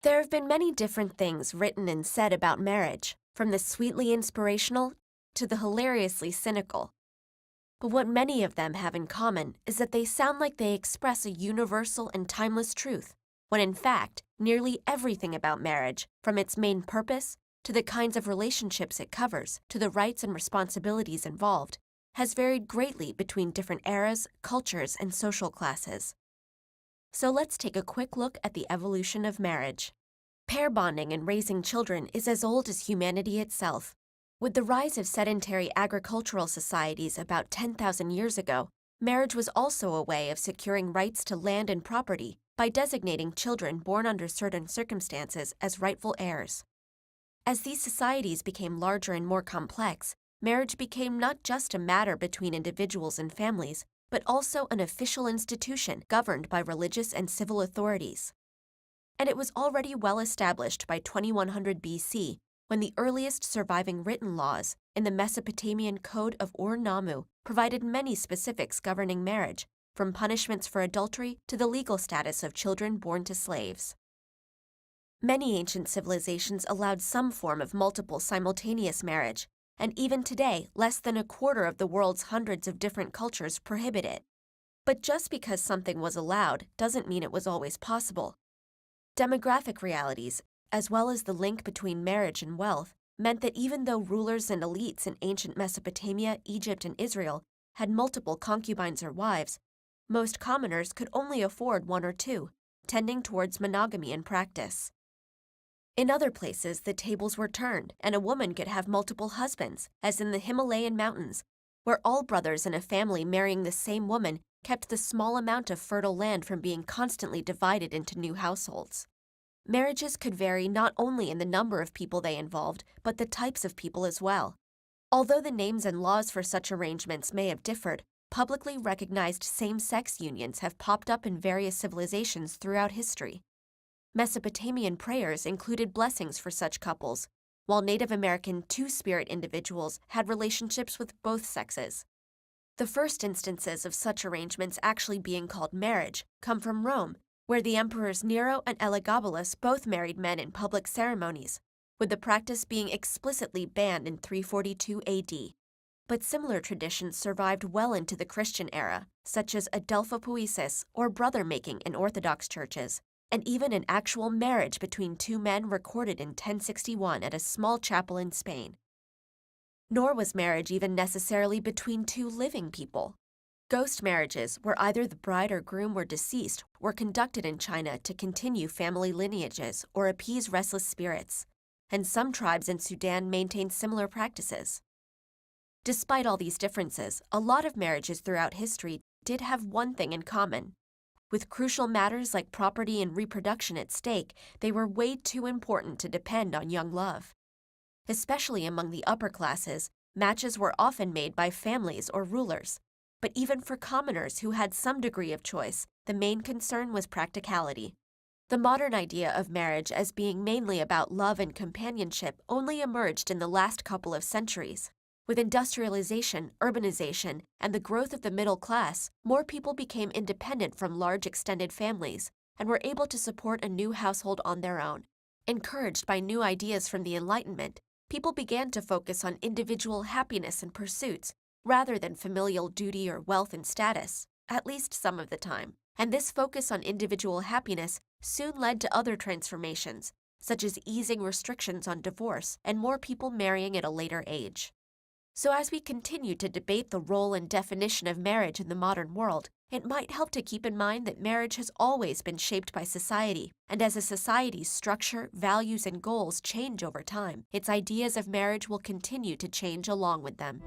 There have been many different things written and said about marriage, from the sweetly inspirational to the hilariously cynical. But what many of them have in common is that they sound like they express a universal and timeless truth, when in fact, nearly everything about marriage, from its main purpose to the kinds of relationships it covers to the rights and responsibilities involved, has varied greatly between different eras, cultures, and social classes. So let's take a quick look at the evolution of marriage. Pair bonding and raising children is as old as humanity itself. With the rise of sedentary agricultural societies about 10,000 years ago, marriage was also a way of securing rights to land and property by designating children born under certain circumstances as rightful heirs. As these societies became larger and more complex, marriage became not just a matter between individuals and families, but also an official institution governed by religious and civil authorities. And it was already well established by 2100 BC, when the earliest surviving written laws in the Mesopotamian Code of Ur-Nammu provided many specifics governing marriage, from punishments for adultery to the legal status of children born to slaves. Many ancient civilizations allowed some form of multiple simultaneous marriage, and even today, less than a quarter of the world's hundreds of different cultures prohibit it. But just because something was allowed doesn't mean it was always possible. Demographic realities, as well as the link between marriage and wealth, meant that even though rulers and elites in ancient Mesopotamia, Egypt, and Israel had multiple concubines or wives, most commoners could only afford one or two, tending towards monogamy in practice. In other places, the tables were turned, and a woman could have multiple husbands, as in the Himalayan mountains, where all brothers in a family marrying the same woman kept the small amount of fertile land from being constantly divided into new households. Marriages could vary not only in the number of people they involved, but the types of people as well. Although the names and laws for such arrangements may have differed, publicly recognized same-sex unions have popped up in various civilizations throughout history. Mesopotamian prayers included blessings for such couples, while Native American two-spirit individuals had relationships with both sexes. The first instances of such arrangements actually being called marriage come from Rome, where the emperors Nero and Elagabalus both married men in public ceremonies, with the practice being explicitly banned in 342 AD. But similar traditions survived well into the Christian era, such as adelphopoiesis or brother-making in Orthodox churches, and even an actual marriage between two men recorded in 1061 at a small chapel in Spain. Nor was marriage even necessarily between two living people. Ghost marriages, where either the bride or groom were deceased, were conducted in China to continue family lineages or appease restless spirits, and some tribes in Sudan maintained similar practices. Despite all these differences, a lot of marriages throughout history did have one thing in common. With crucial matters like property and reproduction at stake, they were way too important to depend on young love. Especially among the upper classes, matches were often made by families or rulers. But even for commoners who had some degree of choice, the main concern was practicality. The modern idea of marriage as being mainly about love and companionship only emerged in the last couple of centuries. With industrialization, urbanization, and the growth of the middle class, more people became independent from large extended families and were able to support a new household on their own. Encouraged by new ideas from the Enlightenment, people began to focus on individual happiness and pursuits rather than familial duty or wealth and status, at least some of the time. And this focus on individual happiness soon led to other transformations, such as easing restrictions on divorce and more people marrying at a later age. So as we continue to debate the role and definition of marriage in the modern world, it might help to keep in mind that marriage has always been shaped by society, and as a society's structure, values, and goals change over time, its ideas of marriage will continue to change along with them.